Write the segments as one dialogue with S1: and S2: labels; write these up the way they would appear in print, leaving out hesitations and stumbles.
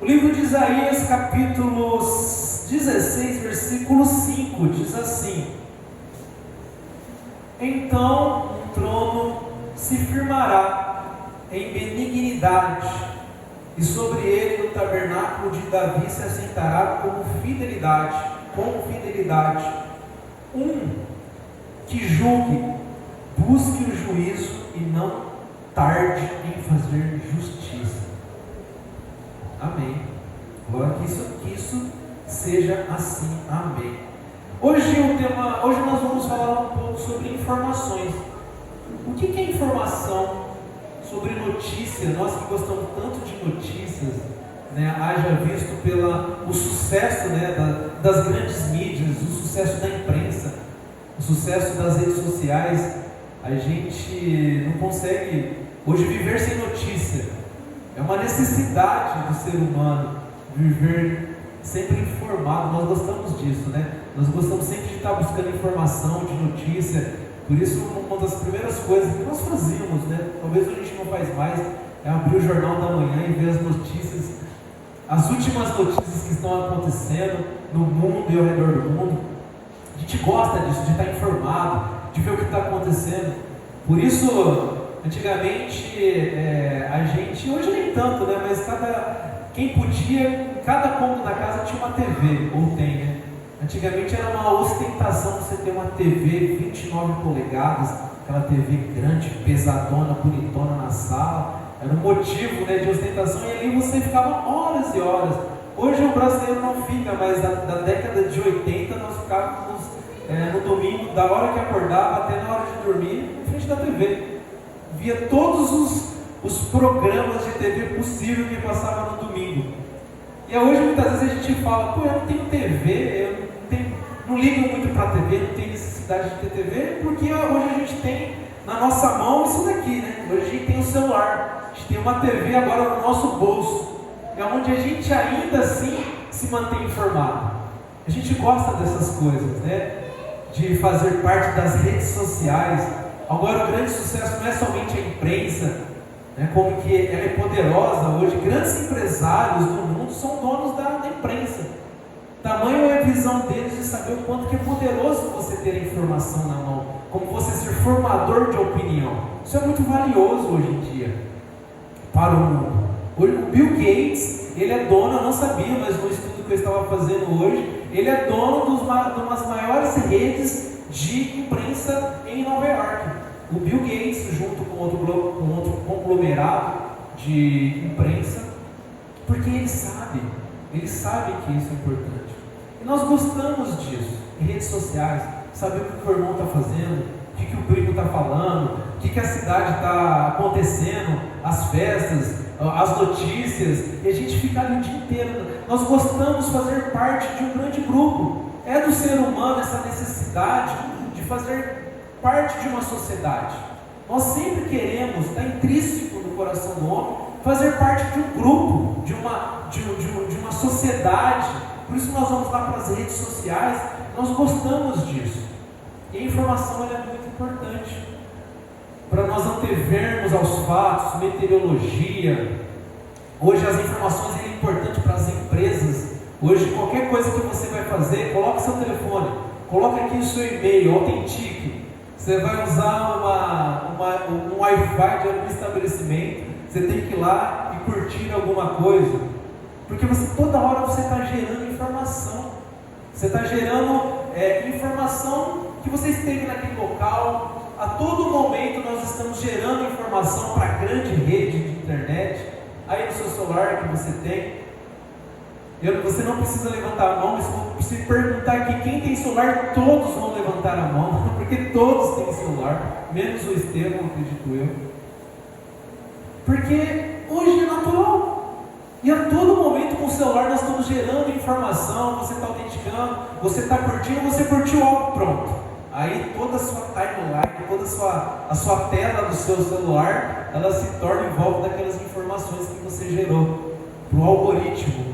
S1: O livro de Isaías, capítulo 16, versículo 5, diz assim: Então um trono se firmará em benignidade, e sobre ele o tabernáculo de Davi se assentará com fidelidade, um que julgue, busque o juízo e não tarde em fazer justiça. Amém. Glória que isso seja assim. Amém. Hoje nós vamos falar um pouco sobre informações. O que é informação? Sobre notícia. Nós que gostamos tanto de notícias, né? Haja visto o sucesso, né, das grandes mídias, o sucesso da imprensa, o sucesso das redes sociais. A gente não consegue hoje viver sem notícia. É uma necessidade do ser humano viver sempre informado. Nós gostamos disso, né? Nós gostamos sempre de estar buscando informação, de notícia. Por isso, uma das primeiras coisas que nós fazíamos, né? Talvez a gente não faz mais, é abrir o jornal da manhã e ver as notícias, as últimas notícias que estão acontecendo no mundo e ao redor do mundo. A gente gosta disso, de estar informado, de ver o que está acontecendo. Por isso, antigamente, a gente, hoje nem tanto, né? Mas quem podia, cada cômodo da casa tinha uma TV, ou tem, né? Antigamente era uma ostentação você ter uma TV 29 polegadas, aquela TV grande, pesadona, bonitona na sala. Era um motivo, né, de ostentação, e ali você ficava horas e horas. Hoje o brasileiro não fica, mas da década de 80 nós ficávamos no domingo, da hora que acordava até na hora de dormir, em frente da TV. Via todos os programas de TV possível que passavam no domingo. E hoje muitas vezes a gente fala, eu não tenho TV, eu não ligo muito para a TV, não tenho necessidade de ter TV, porque hoje a gente tem na nossa mão isso daqui, né? Hoje a gente tem o celular, a gente tem uma TV agora no nosso bolso, é onde a gente ainda assim se mantém informado. A gente gosta dessas coisas, né? De fazer parte das redes sociais. Agora o grande sucesso não é somente a imprensa, né? Como que ela é poderosa hoje. Grandes empresários do mundo são donos da imprensa. Tamanho é a visão deles de saber o quanto que é poderoso você ter a informação na mão, como você ser formador de opinião. Isso é muito valioso hoje em dia para o mundo. Hoje, o Bill Gates, ele é dono, eu não sabia, mas no estudo que eu estava fazendo hoje, ele é dono de umas maiores redes de imprensa em Nova York. O Bill Gates, junto com outro conglomerado de imprensa, porque ele sabe que isso é importante. E nós gostamos disso, em redes sociais, saber o que o irmão está fazendo, o que o primo está falando, o que a cidade está acontecendo, as festas, as notícias, e a gente fica ali o dia inteiro. Nós gostamos de fazer parte de um grande grupo. É do ser humano essa necessidade de fazer parte de uma sociedade. Nós sempre queremos, está intrínseco no coração do homem, fazer parte de um grupo, de uma sociedade. Por isso nós vamos lá para as redes sociais, nós gostamos disso. E a informação é muito importante para nós antevermos aos fatos, meteorologia. Hoje as informações são importantes para as empresas. Hoje qualquer coisa que você vai fazer, coloque seu telefone, coloque aqui o seu e-mail, autentique. Você vai usar um Wi-Fi de algum estabelecimento, você tem que ir lá e curtir alguma coisa, porque toda hora você está gerando informação. Você está gerando informação que você esteve naquele local. A todo momento nós estamos gerando informação para a grande rede de internet, aí no seu celular que você tem. Você não precisa levantar a mão, mas se perguntar aqui quem tem celular, todos vão levantar a mão, porque todos têm celular, menos o Estevão, acredito eu. Porque hoje é natural, e a todo momento com o celular nós estamos gerando informação, você está autenticando, você está curtindo, você curtiu algo, pronto. Aí toda a sua timeline, toda a sua tela do seu celular, ela se torna em volta daquelas informações que você gerou, para o algoritmo,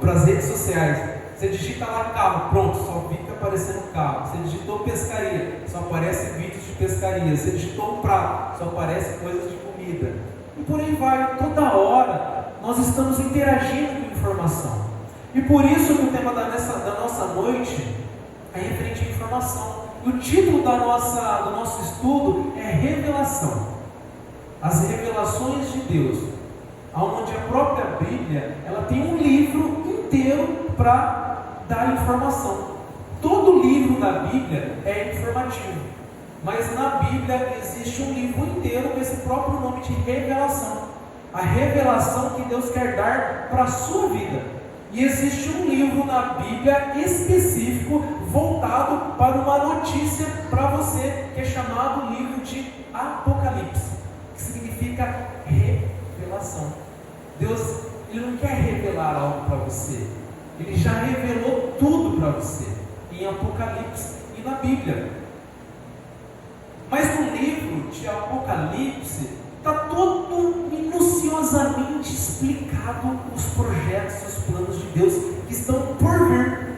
S1: para as redes sociais. Você digita lá carro, pronto, só fica aparecendo carro. Você digitou pescaria, só aparece vídeos de pescaria. Você digitou um prato, só aparece coisas de comida. E por aí vai, toda hora nós estamos interagindo com informação. E por isso que o tema da nossa noite é referente à informação. E o título do nosso estudo é Revelação. As revelações de Deus. Onde a própria Bíblia, ela tem um livro inteiro para dar informação. Todo livro da Bíblia é informativo. Mas na Bíblia existe um livro inteiro com esse próprio nome de revelação. A revelação que Deus quer dar para a sua vida. E existe um livro na Bíblia específico, voltado para uma notícia para você, que é chamado livro de Apocalipse, que significa revelação. Deus, Ele não quer revelar algo para você. Ele já revelou tudo para você, em Apocalipse e na Bíblia. Mas no livro de Apocalipse, está todo minuciosamente explicado os projetos e os planos de Deus que estão por vir.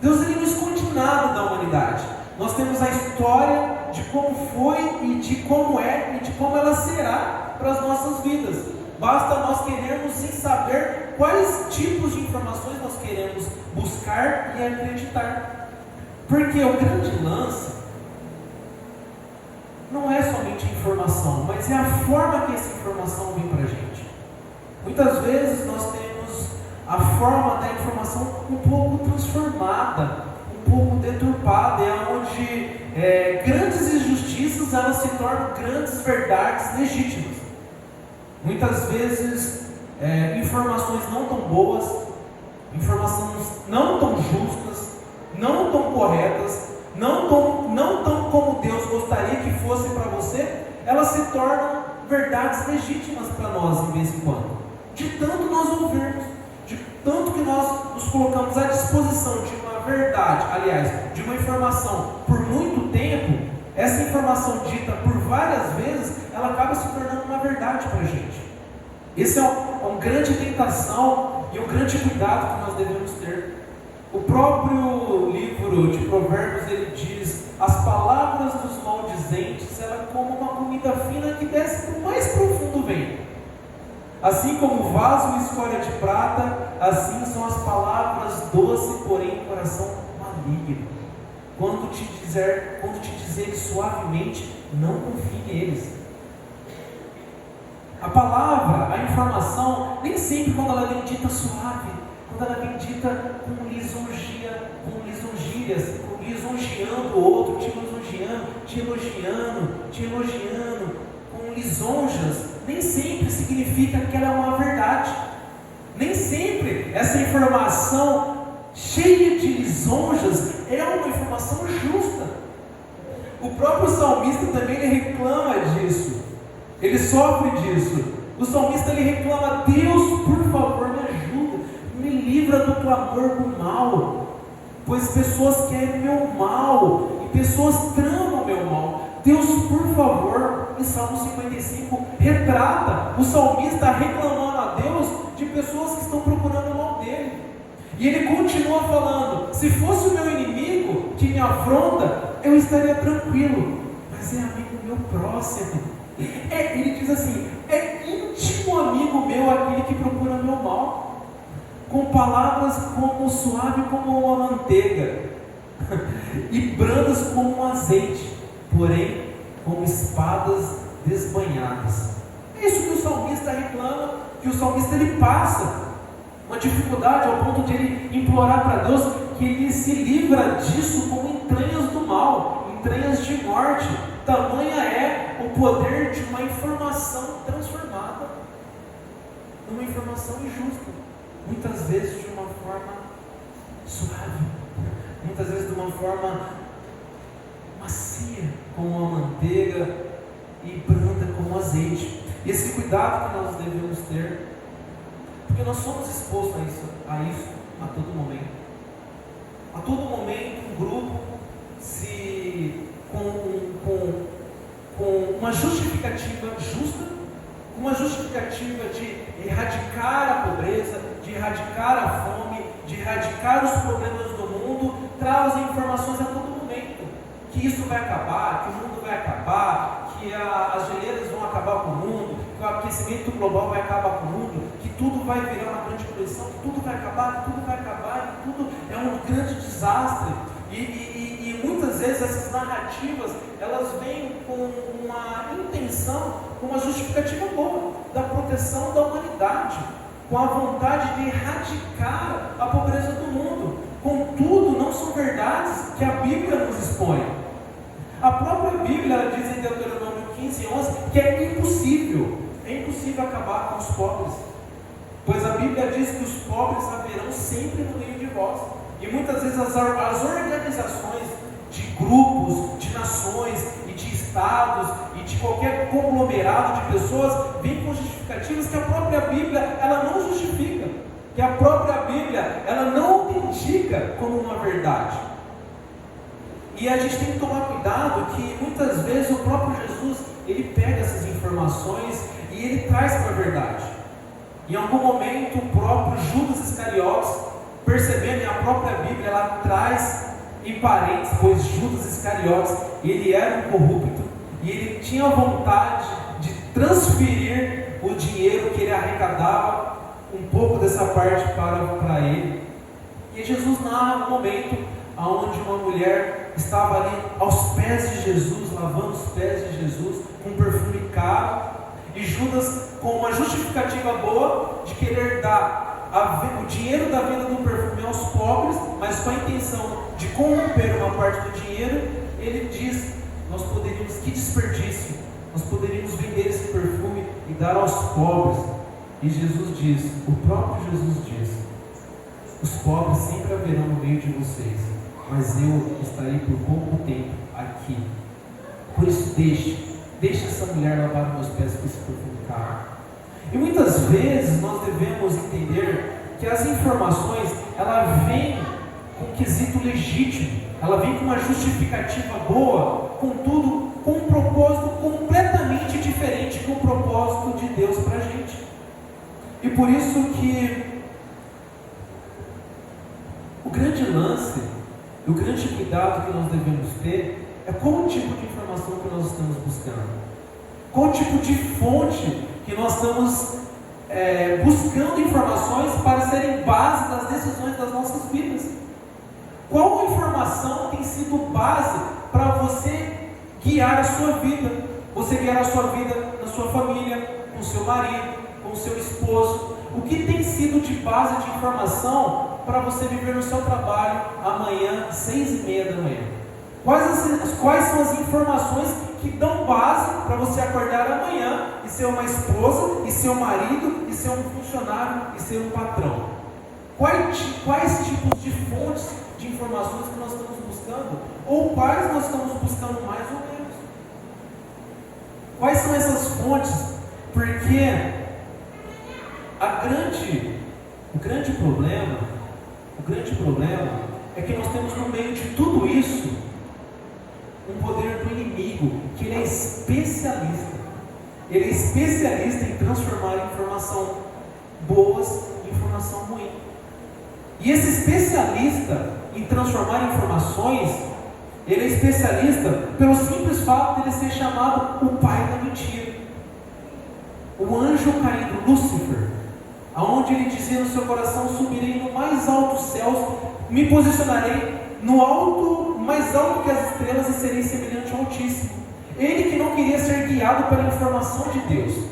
S1: Deus, Ele não esconde nada da humanidade. Nós temos a história de como foi e de como é e de como ela será para as nossas vidas. Basta nós querermos saber quais tipos de informações nós queremos buscar e acreditar. Porque o grande lance não é somente informação, mas é a forma que essa informação vem para a gente. Muitas vezes nós temos a forma da informação um pouco transformada, um pouco deturpada, onde grandes injustiças elas se tornam grandes verdades legítimas. Muitas vezes informações não tão boas, informações não tão justas, não tão corretas, não tão como Deus gostaria que fosse para você, elas se tornam verdades legítimas para nós de vez em quando. De tanto nós ouvirmos, de tanto que nós nos colocamos à disposição de uma verdade, aliás, de uma informação por muito tempo, essa informação dita por várias vezes, ela acaba se tornando uma verdade para a gente. Esse é uma grande tentação e um grande cuidado que nós devemos ter. O próprio livro de Provérbios, ele diz: as palavras dos maldizentes, ela é como uma comida fina que desce para o mais profundo ventre. Assim como o vaso e escolha de prata, assim são as palavras doces, porém coração maligno. Quando te dizer suavemente, não confie neles. A palavra, a informação, nem sempre quando ela vem dita suave, quando ela vem dita com lisonjeia, lisonjeando o outro, te elogiando, com lisonjas, nem sempre significa que ela é uma verdade. Nem sempre essa informação cheia de lisonjas é uma informação justa. O próprio salmista também ele reclama disso. Ele sofre disso. O salmista ele reclama: Deus, por favor, me ajuda, me livra do clamor do mal, pois pessoas querem meu mal e pessoas tramam meu mal. Deus, por favor, em Salmo 55 retrata o salmista reclamando a Deus de pessoas que estão procurando o mal dele. E ele continua falando: se fosse o meu inimigo que me afronta, eu estaria tranquilo, mas é amigo meu próximo. Ele diz assim: é íntimo amigo meu aquele que procura meu mal, com palavras como suave como uma manteiga e brandas como um azeite, porém como espadas desbanhadas. É isso que o salmista reclama, que o salmista ele passa uma dificuldade ao ponto de ele implorar para Deus que ele se livra disso como entranhas do mal, entranhas de morte. Tamanha é o poder de uma informação transformada numa informação injusta, muitas vezes de uma forma suave, muitas vezes de uma forma macia, como uma manteiga, e branda como azeite. E esse cuidado que nós devemos ter, porque nós somos expostos a isso a todo momento. A todo momento um grupo com uma justificativa justa, uma justificativa de erradicar a pobreza, de erradicar a fome, de erradicar os problemas do mundo, traz informações a todo momento, que isso vai acabar, que o mundo vai acabar, que as geleiras vão acabar com o mundo, que o aquecimento global vai acabar com o mundo, que tudo vai virar uma grande poluição, que tudo vai acabar, que tudo é um grande desastre. E muitas vezes essas narrativas, elas vêm com uma intenção, com uma justificativa boa, da proteção da humanidade, com a vontade de erradicar a pobreza do mundo. Contudo, não são verdades que a Bíblia nos expõe. A própria Bíblia, ela diz em Deuteronômio 15:11, que é impossível acabar com os pobres, pois a Bíblia diz que os pobres haverão sempre no meio de vós. E muitas vezes as organizações de grupos, de nações e de estados e de qualquer conglomerado de pessoas vêm com justificativas que a própria Bíblia ela não justifica, que a própria Bíblia ela não autentica como uma verdade. E a gente tem que tomar cuidado que muitas vezes o próprio Jesus ele pega essas informações e ele traz para a verdade. Em algum momento o próprio Judas Iscariotes, percebendo, e a própria Bíblia ela traz em parênteses, pois Judas Iscariotes ele era um corrupto e ele tinha vontade de transferir o dinheiro que ele arrecadava, um pouco dessa parte para ele. E Jesus narra um momento onde uma mulher estava ali aos pés de Jesus, lavando os pés de Jesus com um perfume caro, e Judas, com uma justificativa boa de querer dar o dinheiro da venda do perfume aos pobres, mas com a intenção de corromper uma parte do dinheiro, ele diz: que desperdício, nós poderíamos vender esse perfume e dar aos pobres. E Jesus diz, o próprio Jesus diz: os pobres sempre haverão no meio de vocês, mas eu estarei por pouco tempo aqui. Por isso deixe essa mulher lavar meus pés com esse perfume caro. E muitas vezes nós devemos entender que as informações, ela vem com um quesito legítimo, ela vem com uma justificativa boa, contudo com um propósito completamente diferente do propósito de Deus para a gente. E por isso que o grande lance, o grande cuidado que nós devemos ter é qual o tipo de informação que nós estamos buscando, qual o tipo de fonte que nós estamos buscando informações para serem base das decisões das nossas vidas. Qual informação tem sido base para você guiar a sua vida? Você guiar a sua vida na sua família, com o seu marido, com o seu esposo. O que tem sido de base de informação para você viver no seu trabalho amanhã, 6:30 da manhã? Quais são as informações que dão base para você acordar amanhã e ser uma esposa, e ser um marido, e ser um funcionário, e ser um patrão? Quais tipos de fontes de informações que nós estamos buscando? Ou quais nós estamos buscando mais ou menos? Quais são essas fontes? Porque o grande problema é que nós temos no meio de tudo isso um poder do inimigo, que ele é especialista. Ele é especialista em transformar informação boas em informação ruim. E esse especialista em transformar informações, ele é especialista pelo simples fato de ele ser chamado o pai da mentira. O anjo caído, Lúcifer, aonde ele dizia no seu coração: subirei no mais alto céus, me posicionarei no alto, mais alto que as estrelas, e serei semelhante ao Altíssimo. Ele que não queria ser guiado pela informação de Deus,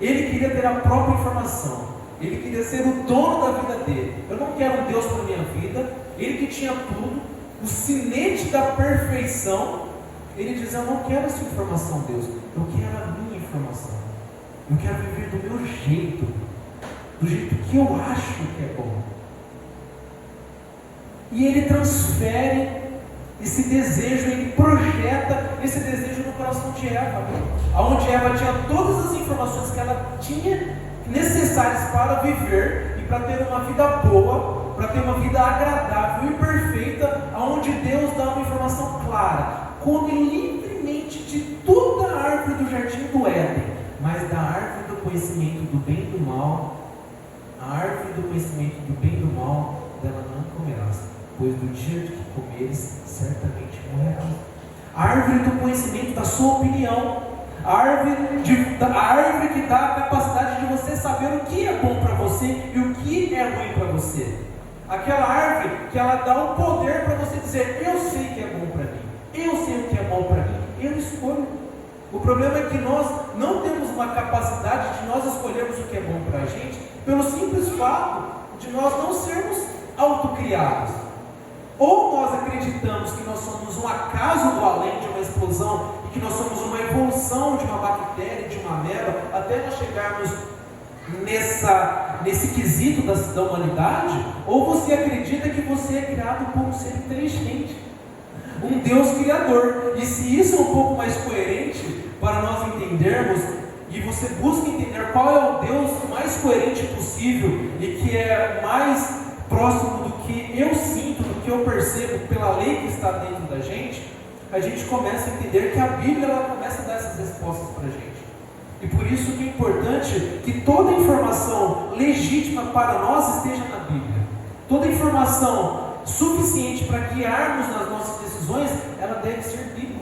S1: ele queria ter a própria informação, ele queria ser o dono da vida dele. Eu não quero um Deus para a minha vida. Ele que tinha tudo, o sinete da perfeição, ele diz: eu não quero essa informação, Deus, eu quero a minha informação, eu quero viver do meu jeito, do jeito que eu acho que é bom. E ele transfere esse desejo, ele projeta esse desejo no coração de Eva, onde Eva tinha todas as informações que ela tinha necessárias para viver e para ter uma vida boa, para ter uma vida agradável e perfeita, onde Deus dá uma informação clara: come livremente de toda a árvore do jardim do Éden, mas da árvore do conhecimento do bem e do mal, a árvore do conhecimento do bem e do mal, dela não comerás, pois do dia de que comeres, certamente morrerás. A árvore do conhecimento da sua opinião, a árvore que dar a capacidade de você saber o que é bom para você e o que é ruim para você. Aquela árvore que ela dá o poder para você dizer: eu sei o que é bom para mim, eu sei o que é bom para mim, eu escolho. O problema é que nós não temos uma capacidade de nós escolhermos o que é bom para a gente, pelo simples fato de nós não sermos autocriados. Ou nós acreditamos que nós somos um acaso do além de uma explosão, e que nós somos uma evolução de uma bactéria, de uma ameba, até nós chegarmos nesse quesito da humanidade, ou você acredita que você é criado por um ser inteligente, um Deus criador. E se isso é um pouco mais coerente para nós entendermos, e você busca entender qual é o Deus mais coerente possível e que é mais próximo do que eu sinto, do que eu percebo pela lei que está dentro da gente, a gente começa a entender que a Bíblia ela começa a dar essas respostas para a gente. E por isso que é importante que toda informação legítima para nós esteja na Bíblia. Toda informação suficiente para guiarmos nas nossas decisões, ela deve ser bíblica.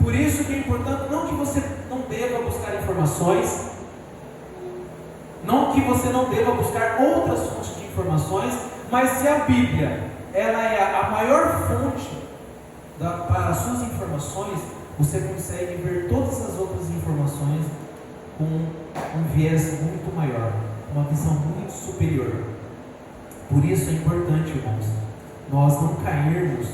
S1: Por isso que é importante, não que você não deva buscar informações, não que você não deva buscar outras fontes de informações, mas se a Bíblia ela é a maior fonte para as suas informações, você consegue ver todas as outras informações com um viés muito maior, uma visão muito superior. Por isso é importante, irmãos, nós não cairmos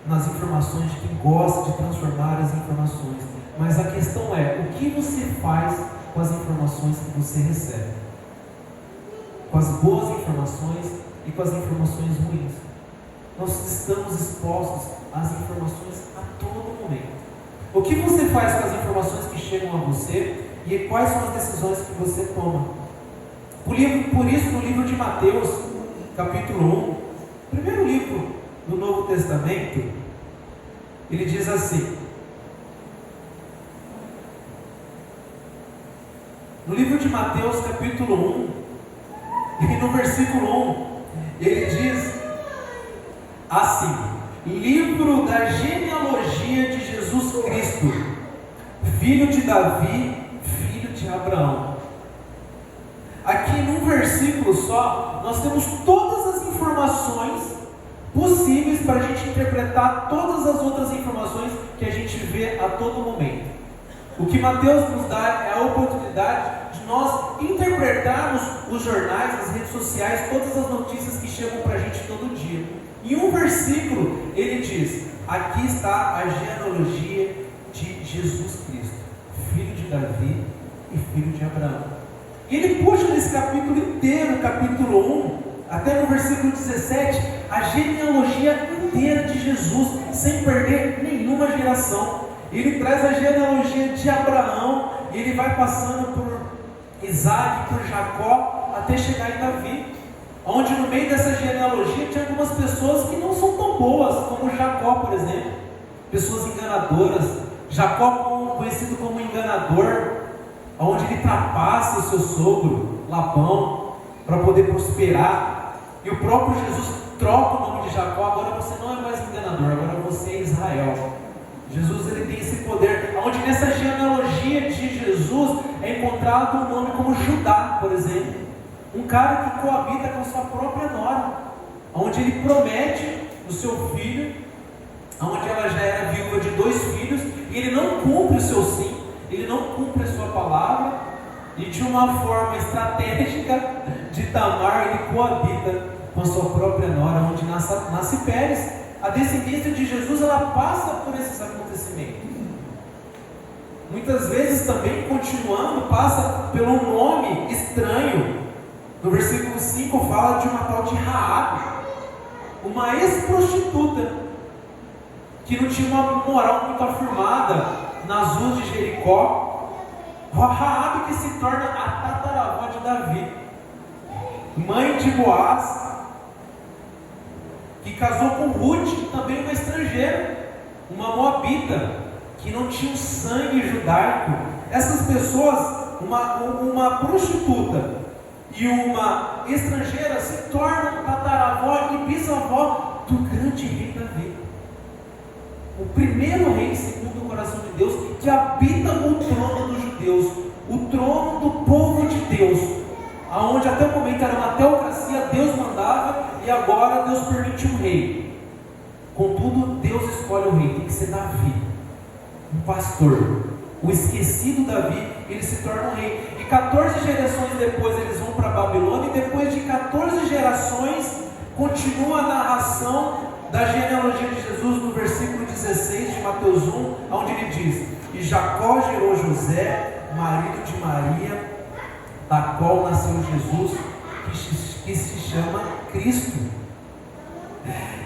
S1: nas informações de quem gosta de transformar as informações, mas a questão é, o que você faz com as informações que você recebe? Com as boas informações e com as informações ruins. Nós estamos expostos às informações a todo momento. O que você faz com as informações que chegam a você e quais são as decisões que você toma? Por isso, no livro de Mateus, capítulo 1, primeiro livro do Novo Testamento, ele diz assim: no livro de Mateus, capítulo 1, e no versículo 1, ele diz assim: livro da genealogia de Jesus Cristo, filho de Davi, filho de Abraão. Aqui num versículo só, nós temos todas as informações possíveis para a gente interpretar todas as outras informações que a gente vê a todo momento. O que Mateus nos dá é a oportunidade de nós interpretarmos os jornais, as redes sociais, todas as notícias que chegam para a gente todo dia. Em um versículo, ele diz: aqui está a genealogia de Jesus Cristo, filho de Davi e filho de Abraão. E ele puxa nesse capítulo inteiro, capítulo 1, até no versículo 17, a genealogia inteira de Jesus, sem perder nenhuma geração. Ele traz a genealogia de Abraão, e ele vai passando por Isaac, por Jacó, até chegar em Davi, onde no meio dessa genealogia tinha algumas pessoas que não são tão boas, como Jacó, por exemplo, pessoas enganadoras. Jacó, conhecido como enganador, onde ele trapassa o seu sogro, Labão, para poder prosperar. E o próprio Jesus troca o nome de Jacó: agora você não é mais enganador, agora você é Israel. Jesus ele tem esse poder, onde nessa genealogia de Jesus é encontrado um nome como Judá, por exemplo, um cara que coabita com sua própria nora, onde ele promete o seu filho, onde ela já era viúva de 2 filhos, e ele não cumpre o seu sim, ele não cumpre a sua palavra, e de uma forma estratégica de Tamar, ele coabita com sua própria nora, onde nasce Pérez. A descendência de Jesus, ela passa por esses acontecimentos. Muitas vezes também, continuando, passa pelo nome estranho. No versículo 5 fala de uma tal de Raabe, uma ex-prostituta, que não tinha uma moral muito afirmada nas ruas de Jericó. Raabe que se torna a tataravó de Davi, mãe de Boaz, que casou com Ruth, também uma estrangeira, uma moabita, que não tinha o sangue judaico. Essas pessoas, uma prostituta e uma estrangeira, se tornam tataravó e bisavó do grande rei Davi. o primeiro rei segundo o coração de Deus, que habita o trono dos judeus, o trono do povo de Deus, aonde até o momento era uma teocracia, Deus mandava, e agora Deus permite um rei. Contudo, Deus escolhe o rei, tem que ser Davi, um pastor, o esquecido Davi, ele se torna um rei, e 14 gerações depois eles vão para a Babilônia, e depois de 14 gerações, continua a narração da genealogia de Jesus no versículo 16 de Mateus 1, onde ele diz: e Jacó gerou José, marido de Maria, da qual nasceu Jesus, que se chama Cristo.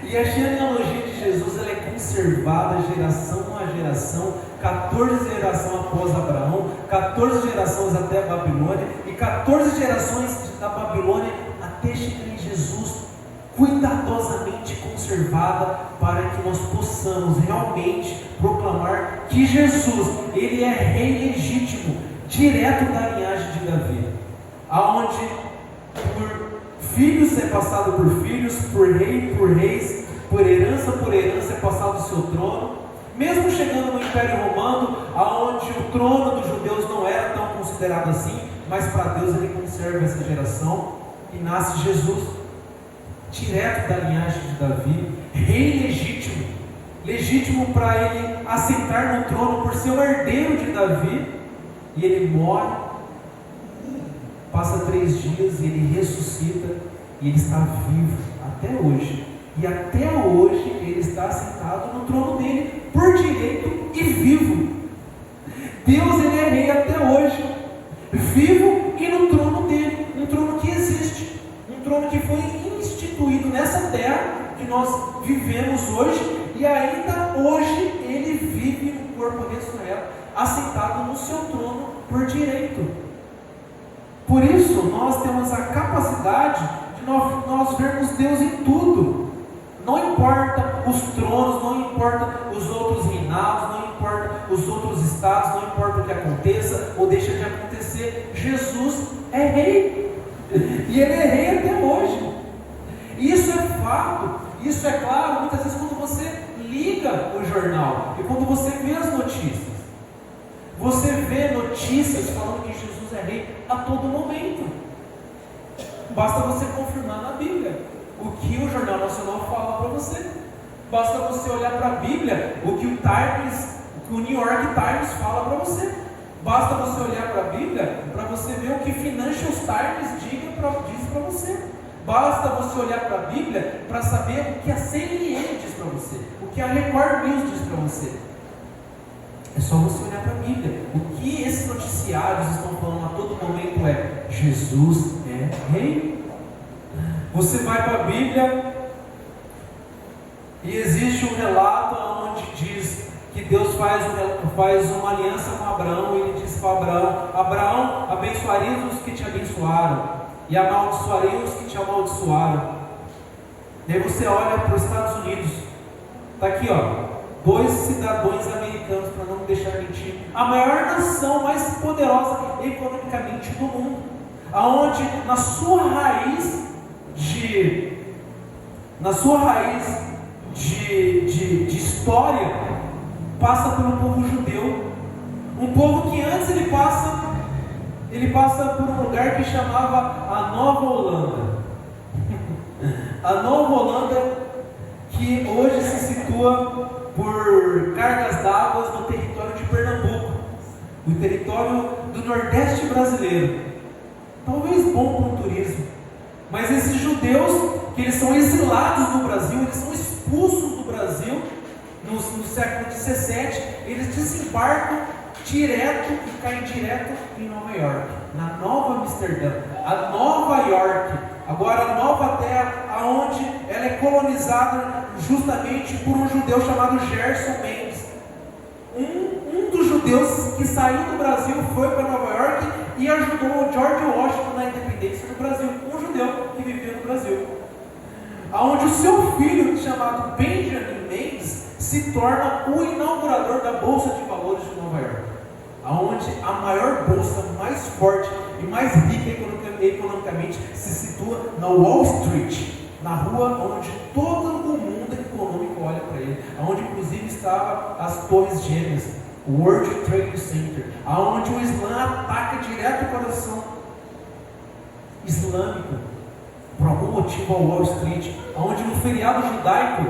S1: E a genealogia de Jesus, ela é conservada geração a geração, 14 gerações após Abraão, 14 gerações até a Babilônia, e 14 gerações da Babilônia até chegar em Jesus, cuidadosamente conservada, para que nós possamos realmente proclamar que Jesus, ele é rei legítimo, direto da linhagem de Davi, aonde por filhos é passado por filhos, por rei, por reis, por herança é passado o seu trono, mesmo chegando no Império Romano, aonde o trono dos judeus não era tão considerado assim, mas para Deus ele conserva essa geração, e nasce Jesus, direto da linhagem de Davi, rei legítimo, legítimo para ele assentar no trono por ser o herdeiro de Davi, e ele morre, passa 3 dias e ele ressuscita, e ele está vivo até hoje, e até hoje ele está sentado no trono dele, por direito e vivo. Deus, ele é rei até hoje, vivo e no trono dele, um trono que existe, um trono que foi instituído nessa terra que nós vivemos hoje, e ainda hoje ele vive no corpo de Israel, assentado no seu trono por direito. Por isso nós temos a capacidade de nós vermos Deus em tudo. Não importa os tronos, não importa os outros reinados, não importa os outros estados, não importa o que aconteça ou deixa de acontecer, Jesus é rei, e ele é rei até hoje. Isso é fato, isso é claro, muitas vezes quando você liga o jornal, e quando você vê as notícias, você vê notícias falando que Jesus é rei a todo momento. Basta você confirmar na Bíblia o que o Jornal Nacional fala para você. Basta você olhar para a Bíblia o que o New York Times fala para você. Basta você olhar para a Bíblia para você ver o que Financial Times diz para você. Basta você olhar para a Bíblia para saber o que a CNN diz para você, o que a Record News diz para você. É só você olhar para a Bíblia. O que esses noticiários estão falando a todo momento é: Jesus é rei. Você vai para a Bíblia e existe um relato onde diz que Deus faz uma aliança com Abraão, e ele diz para Abraão: Abraão, abençoarei os que te abençoaram, e amaldiçoarei os que te amaldiçoaram. E aí você olha para os Estados Unidos, está aqui, 2 cidadãos americanos, para não deixar mentir, a maior nação mais poderosa economicamente do mundo, aonde na sua raiz de história, passa pelo povo judeu, um povo que antes ele passa por um lugar que chamava a Nova Holanda, a Nova Holanda, que hoje se situa por cargas d'água no território de Pernambuco, o território do Nordeste brasileiro, talvez bom para o turismo. Mas esses judeus, que eles são exilados do Brasil, eles são expulsos do Brasil no século XVII, eles desembarcam direto e caem direto em Nova York, na Nova Amsterdã, a Nova York, agora a nova terra, aonde ela é colonizada justamente por um judeu chamado Gerson Mendes. Um dos judeus que saiu do Brasil foi para Nova York e ajudou o George Washington na independência do Brasil, um judeu que vivia no Brasil, aonde o seu filho, chamado Benjamin Mendes, se torna o inaugurador da Bolsa de Valores de Nova York, aonde a maior bolsa, mais forte e mais rica economicamente se situa na Wall Street, na rua onde todo o mundo econômico olha olha para ele, aonde inclusive estavam as torres gêmeas, o World Trade Center, aonde o Islã ataca direto o coração islâmico, por algum motivo a Wall Street, aonde no feriado judaico,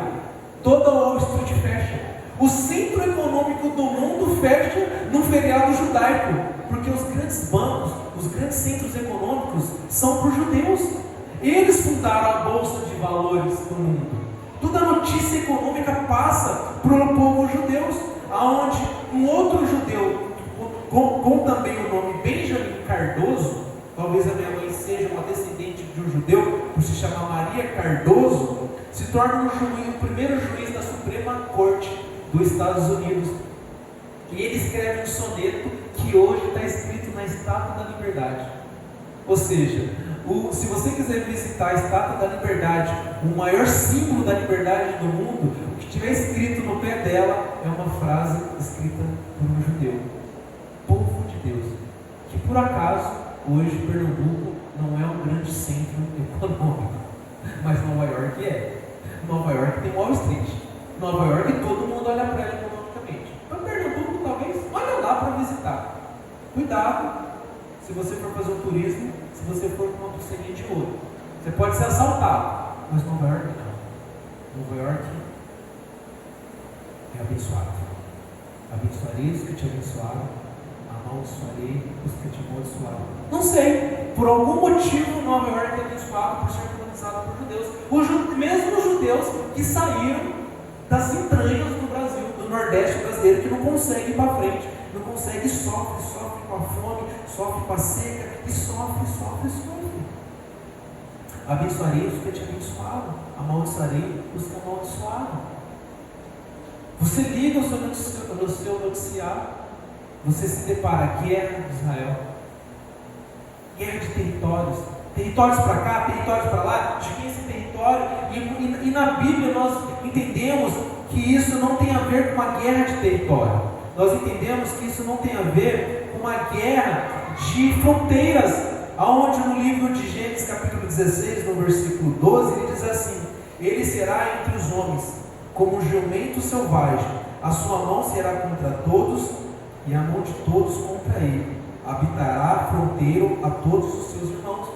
S1: toda a Wall Street fecha. O centro econômico do mundo fecha no feriado judaico, porque os grandes bancos, os grandes centros econômicos são por judeus. Eles fundaram a Bolsa de Valores do mundo. Toda a notícia econômica passa para o povo judeu, aonde um outro judeu, com também o nome Benjamin Cardoso, talvez a minha mãe seja uma descendente de um judeu, por se chamar Maria Cardoso, se torna o primeiro juiz da Suprema Corte dos Estados Unidos. E ele escreve um soneto que hoje está escrito na Estátua da Liberdade. Ou seja, se você quiser visitar a Estátua da Liberdade, o maior símbolo da liberdade do mundo, o que tiver escrito no pé dela é uma frase escrita por um judeu, povo de Deus, que por acaso hoje Pernambuco não é um grande centro econômico, mas Nova York é. Nova York tem Wall Street. Nova York todo mundo olha para ela economicamente. Então Pernambuco talvez olha lá para visitar. Cuidado se você for fazer um turismo, se você for com uma pulseirinha de ouro. Você pode ser assaltado, mas Nova York não. Nova York é abençoado. Abençoarei os que te abençoaram, amaldiçoarei os que te amaldiçoaram. Não sei, por algum motivo Nova York é abençoado por ser colonizado por judeus. Mesmo os judeus que saíram das entranhas do Brasil, do Nordeste brasileiro, que não consegue ir para frente, não consegue, sofre com a fome, sofre com a seca, e sofre. Abençoarei os que te abençoaram, amaldiçoarei os que amaldiçoaram. Você liga no seu noticiário, você se depara, guerra de Israel, guerra de territórios para cá, territórios para lá, de quem esse território, e na Bíblia nós entendemos que isso não tem a ver com uma guerra de território, nós entendemos que isso não tem a ver com uma guerra de fronteiras, aonde no livro de Gênesis capítulo 16, no versículo 12, ele diz assim: ele será entre os homens como um jumento selvagem, a sua mão será contra todos e a mão de todos contra ele, habitará fronteiro a todos os seus irmãos.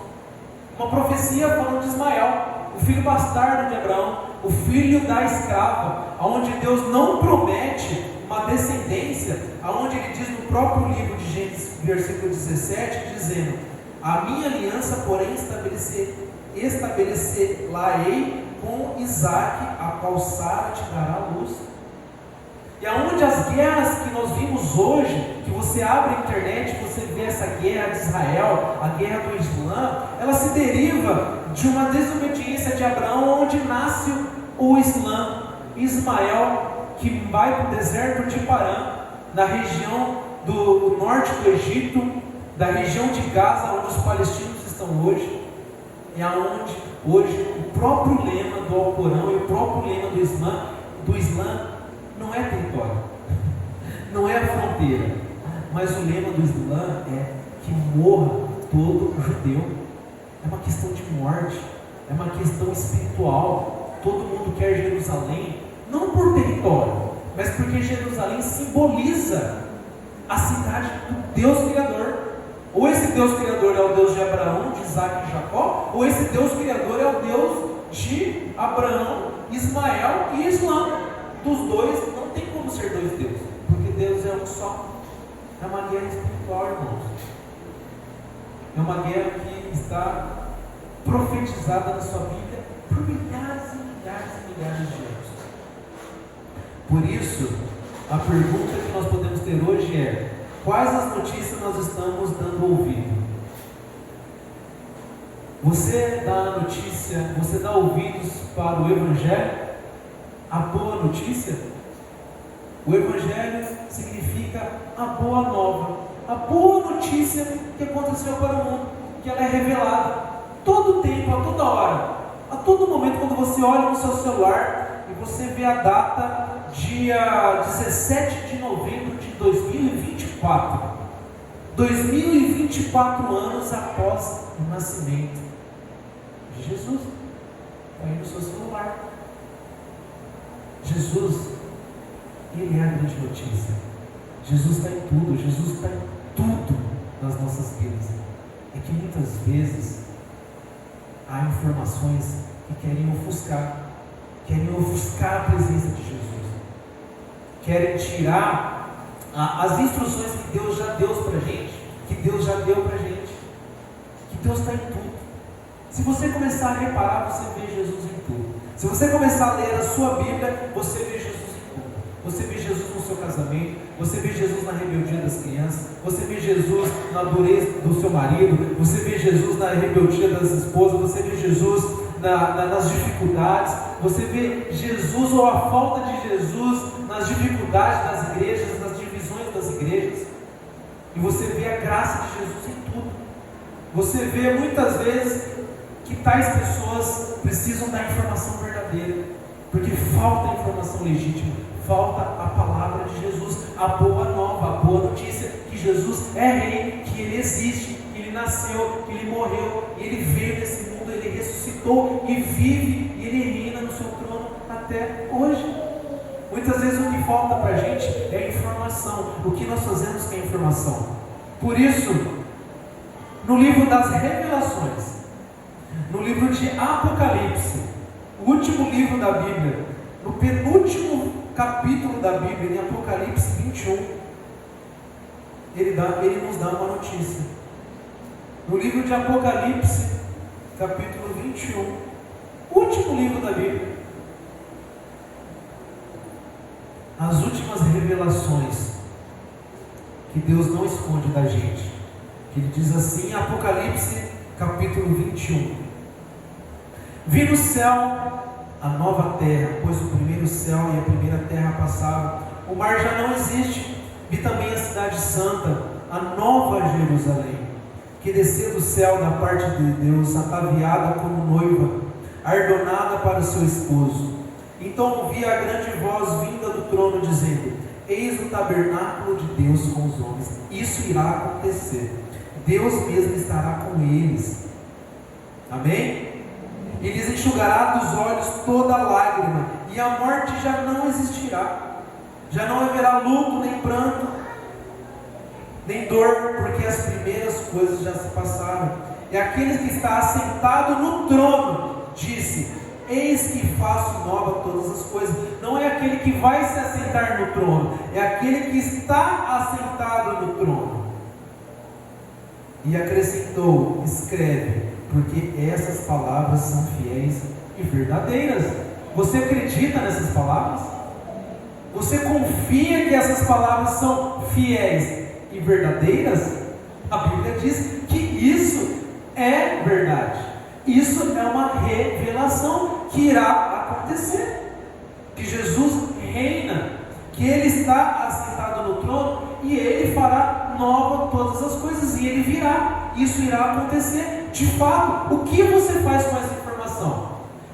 S1: Uma profecia falando de Ismael, o filho bastardo de Abraão, o filho da escrava, aonde Deus não promete uma descendência, aonde ele diz no próprio livro de Gênesis, versículo 17, dizendo: a minha aliança, porém, estabelecer-lá-ei com Isaac, a qual Sara te dará a luz. E aonde as guerras que nós vimos hoje, que você abre a internet, você vê essa guerra de Israel, a guerra do Islã, ela se deriva de uma desobediência de Abraão, onde nasce o Islã. Ismael, que vai para o deserto de Parã, na região do norte do Egito, da região de Gaza, onde os palestinos estão hoje, é aonde hoje o próprio lema do Alcorão e o próprio lema do Islã não é território, não é a fronteira, mas o lema do Islã é que morra todo judeu. É uma questão de morte, é uma questão espiritual. Todo mundo quer Jerusalém, não por território, mas porque Jerusalém simboliza a cidade do Deus Criador. Ou esse Deus Criador é o Deus de Abraão, de Isaac e Jacó, ou esse Deus Criador é o Deus de Abraão, Ismael e Islã. Dos dois, não tem como ser dois deuses, porque Deus é um só. É uma guerra espiritual, irmãos. É uma guerra que está profetizada na sua Bíblia por milhares e milhares de anos. Por isso, a pergunta que nós podemos ter hoje é: quais as notícias nós estamos dando ouvido? Você dá notícia, você dá ouvidos para o Evangelho? A boa notícia? O Evangelho significa a boa nova, a boa notícia que aconteceu para o mundo, que ela é revelada todo tempo, a toda hora, a todo momento. Quando você olha no seu celular e você vê a data, dia 17 de novembro de 2024, 2024 anos após o nascimento de Jesus, está aí no seu celular. Jesus, Ele é a grande notícia. Jesus está em tudo, Jesus está em tudo nas nossas vidas. É que muitas vezes há informações que querem ofuscar a presença de Jesus, querem tirar as instruções que Deus já deu para a gente, que Deus está em tudo. Se você começar a reparar, você vê Jesus em tudo. Se você começar a ler a sua Bíblia, você vê Jesus em tudo. Você vê Jesus no seu casamento, você vê Jesus na rebeldia das crianças, você vê Jesus na dureza do seu marido, você vê Jesus na rebeldia das esposas, você vê Jesus nas dificuldades, você vê Jesus ou a falta de Jesus nas dificuldades das igrejas, nas divisões das igrejas, e você vê a graça de Jesus em tudo. Você vê muitas vezes que tais pessoas precisam da informação verdadeira, porque falta a informação legítima, falta a palavra de Jesus, a boa nova, a boa notícia, que Jesus é rei, que Ele existe, que Ele nasceu, que Ele morreu, Ele veio nesse mundo, Ele ressuscitou e vive, e Ele reina no seu trono até hoje. Muitas vezes o que falta para a gente é informação. O que nós fazemos com a informação? Por isso, no livro das Revelações, no livro de Apocalipse, o último livro da Bíblia, no penúltimo capítulo da Bíblia, em Apocalipse 21, ele nos dá uma notícia. No livro de Apocalipse, capítulo 21, último livro da Bíblia, as últimas revelações que Deus não esconde da gente. Ele diz assim em Apocalipse capítulo 21: Vi no céu a nova terra, pois o primeiro céu e a primeira terra passaram, o mar já não existe. Vi também a cidade santa, a nova Jerusalém, que desceu do céu da parte de Deus, ataviada como noiva, ardonada para o seu esposo. Então ouvi a grande voz vinda do trono, dizendo: Eis o tabernáculo de Deus com os homens. Isso irá acontecer. Deus mesmo estará com eles. Amém? E lhes enxugará dos olhos toda lágrima, e a morte já não existirá. Já não haverá luto, nem pranto, nem dor, porque as primeiras coisas já se passaram. E aquele que está assentado no trono disse: Eis que faço nova todas as coisas. Não é aquele que vai se assentar no trono, é aquele que está assentado no trono. E acrescentou: Escreve, porque essas palavras são fiéis e verdadeiras. Você acredita nessas palavras? Você confia que essas palavras são fiéis e verdadeiras? A Bíblia diz que isso é verdade. Isso é uma revelação que irá acontecer. Que Jesus reina, que Ele está assentado no trono e Ele fará nova todas as coisas, e Ele virá. Isso irá acontecer de fato. O que você faz com essa informação?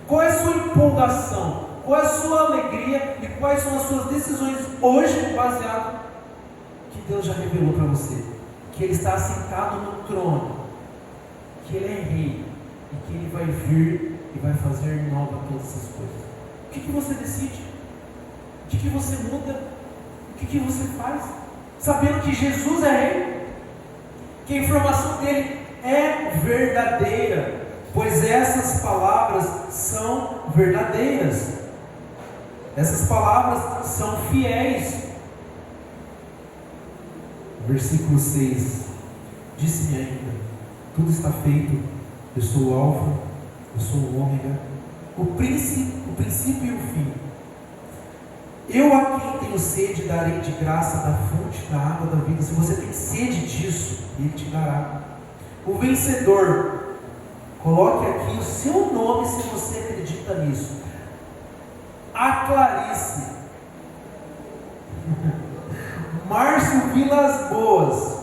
S1: Qual é a sua empolgação? Qual é a sua alegria? E quais são as suas decisões hoje, baseado que Deus já revelou para você? Que Ele está assentado no trono, que Ele é rei, e que Ele vai vir e vai fazer nova todas essas coisas. O que você decide? O que você muda? O que você faz? Sabendo que Jesus é rei, que a informação dele é verdadeira, pois essas palavras são verdadeiras, essas palavras são fiéis. Versículo 6: Disse-me ainda: Tudo está feito. Eu sou o Alfa, eu sou o Ômega, o princípio e o fim. Eu a quem tenho sede darei de graça da fonte da água da vida. Se você tem sede disso, Ele te dará. O vencedor, coloque aqui o seu nome se você acredita nisso. A Clarice, Márcio Vilas Boas,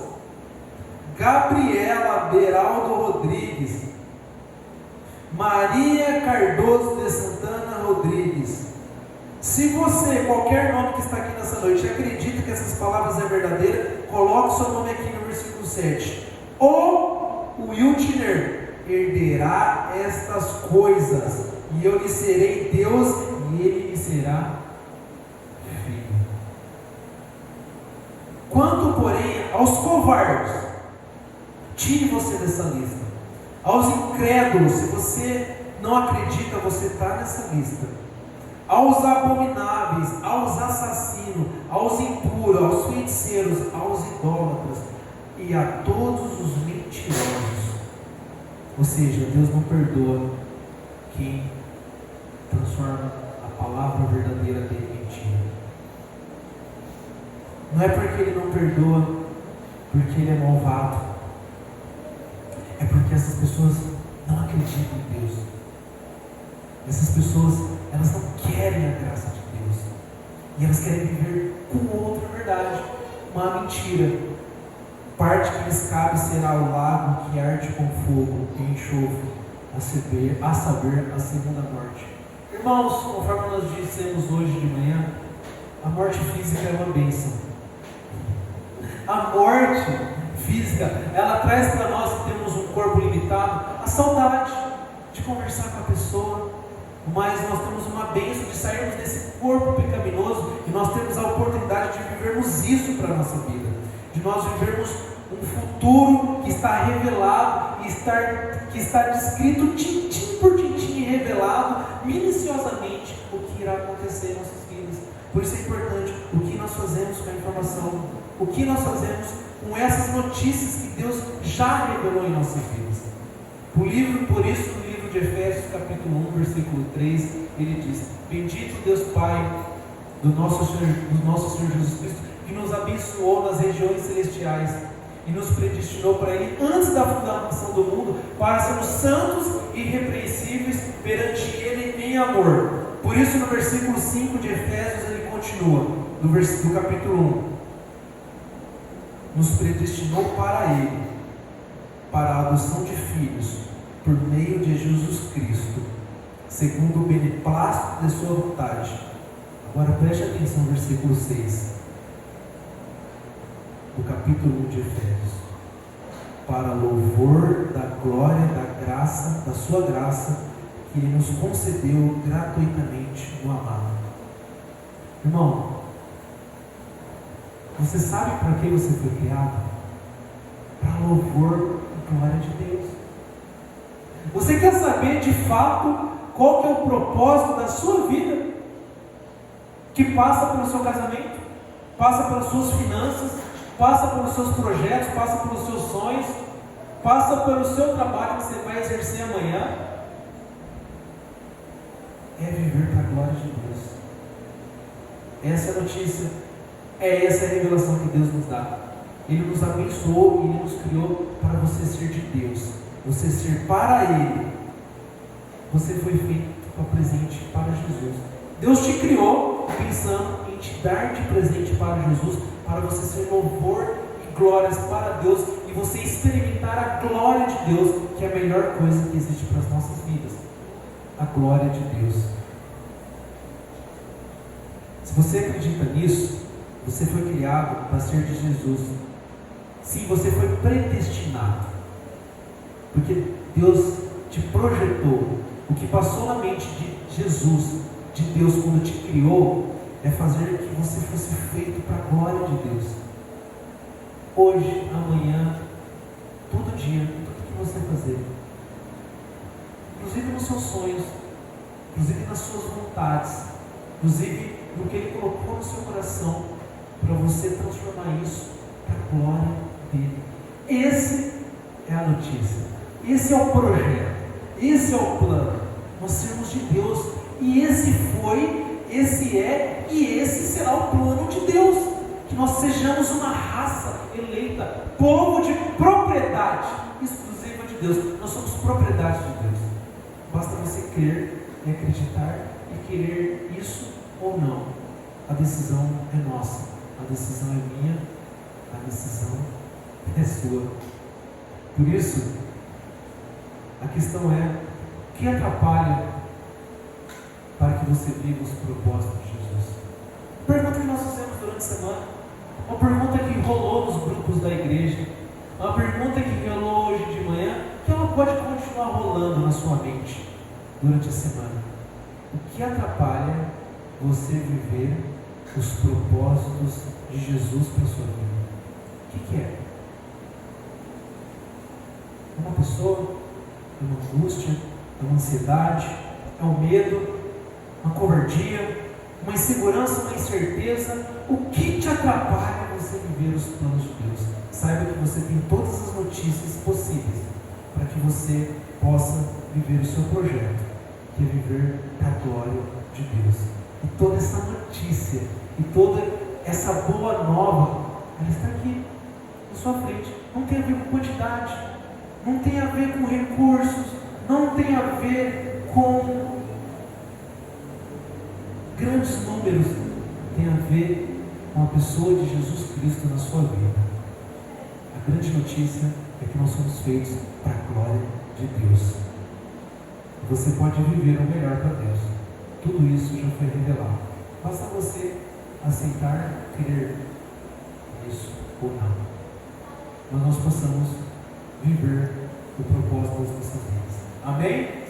S1: Gabriela Beraldo Rodrigues, Maria Cardoso de Santana Rodrigues. Se você, qualquer nome que está aqui nessa noite, acredita que essas palavras é verdadeira, coloque seu nome aqui no versículo 7. O Wiltner herderá estas coisas, e eu lhe serei Deus, e ele lhe será Aos covardes, tire você dessa lista. Aos incrédulos, se você não acredita, você está nessa lista. Aos abomináveis, aos assassinos, aos impuros, aos feiticeiros, aos idólatras e a todos os mentirosos. Ou seja, Deus não perdoa quem transforma a palavra verdadeira dele em mentira. Não é porque ele não perdoa, porque ele é malvado. É porque essas pessoas não acreditam em Deus. Essas pessoas, elas não querem a graça de Deus. E elas querem viver com outra verdade, uma mentira. Parte que lhes cabe será o lago que arde com fogo e enxofre, a saber, a segunda morte. Irmãos, conforme nós dissemos hoje de manhã, a morte física é uma bênção. A morte física, ela traz para nós que temos um corpo limitado, a saudade de conversar com a pessoa, mas nós temos uma bênção de sairmos desse corpo pecaminoso e nós temos a oportunidade de vivermos isso para a nossa vida, de nós vivermos um futuro que está revelado, que está descrito tintim por tintim e revelado minuciosamente o que irá acontecer em nossas vidas. Por isso é importante o que nós fazemos com a informação, o que nós fazemos com essas notícias que Deus já revelou em nossas vidas. Por isso, no livro de Efésios, capítulo 1, versículo 3, ele diz: bendito Deus Pai do nosso Senhor Jesus Cristo, que nos abençoou nas regiões celestiais e nos predestinou para Ele antes da fundação do mundo, para sermos santos e irrepreensíveis perante Ele em amor. Por isso, no versículo 5 de Efésios, ele continua, do capítulo 1: nos predestinou para Ele, para a adoção de filhos, por meio de Jesus Cristo, segundo o beneplácito de sua vontade. Agora preste atenção no versículo 6, do capítulo 1 de Efésios: para louvor da glória da sua graça, que Ele nos concedeu gratuitamente no amado. Irmão, você sabe para que você foi criado? Para louvor e glória de Deus. Você quer saber de fato qual que é o propósito da sua vida? Que passa pelo seu casamento, passa pelas suas finanças, passa pelos seus projetos, passa pelos seus sonhos, passa pelo seu trabalho que você vai exercer amanhã. É viver para a glória de Deus. Essa é a notícia, essa é a revelação que Deus nos dá. Ele nos abençoou e Ele nos criou para você ser de Deus, você ser para Ele. Você foi feito para presente para Jesus. Deus te criou pensando em te dar de presente para Jesus, para você ser louvor e glórias para Deus e você experimentar a glória de Deus, que é a melhor coisa que existe para as nossas vidas. A glória de Deus. Se você acredita nisso, você foi criado para ser de Jesus. Sim, você foi predestinado, porque Deus te projetou. O que passou na mente de Jesus, de Deus, quando te criou, é fazer que você fosse feito para a glória de Deus. Hoje, amanhã, todo dia, tudo que você fazer, inclusive nos seus sonhos, inclusive nas suas vontades, inclusive no que Ele colocou no seu coração, para você transformar isso para a glória dele. Esse é a notícia, esse é o projeto, esse é o plano. Nós sermos de Deus, e esse foi, esse é e esse será o plano de Deus, que nós sejamos uma raça eleita, povo de propriedade exclusiva de Deus. Nós somos propriedade de Deus. Basta você crer e acreditar e querer isso ou não. A decisão é nossa, a decisão é minha, a decisão é sua. Por isso, a questão é: o que atrapalha para que você viva os propósitos de Jesus? Pergunta que nós fizemos durante a semana, uma pergunta que rolou nos grupos da igreja, uma pergunta que rolou hoje de manhã, que ela pode continuar rolando na sua mente durante a semana. O que atrapalha você viver os propósitos de Jesus para a sua vida? que é? É uma pessoa? É uma angústia? É uma ansiedade? É um medo? Uma covardia? Uma insegurança? Uma incerteza? O que te atrapalha você viver os planos de Deus? Saiba que você tem todas as notícias possíveis para que você possa viver o seu projeto, que é viver para a glória de Deus. E toda essa notícia, e toda essa boa nova, ela está aqui, na sua frente. Não tem a ver com quantidade, não tem a ver com recursos, não tem a ver com grandes números, tem a ver com a pessoa de Jesus Cristo na sua vida. A grande notícia é que nós somos feitos para a glória de Deus. Você pode viver o melhor para Deus. Tudo isso já foi revelado. Basta você aceitar, crer nisso ou não. Mas nós possamos viver o propósito das nossas vidas. Amém?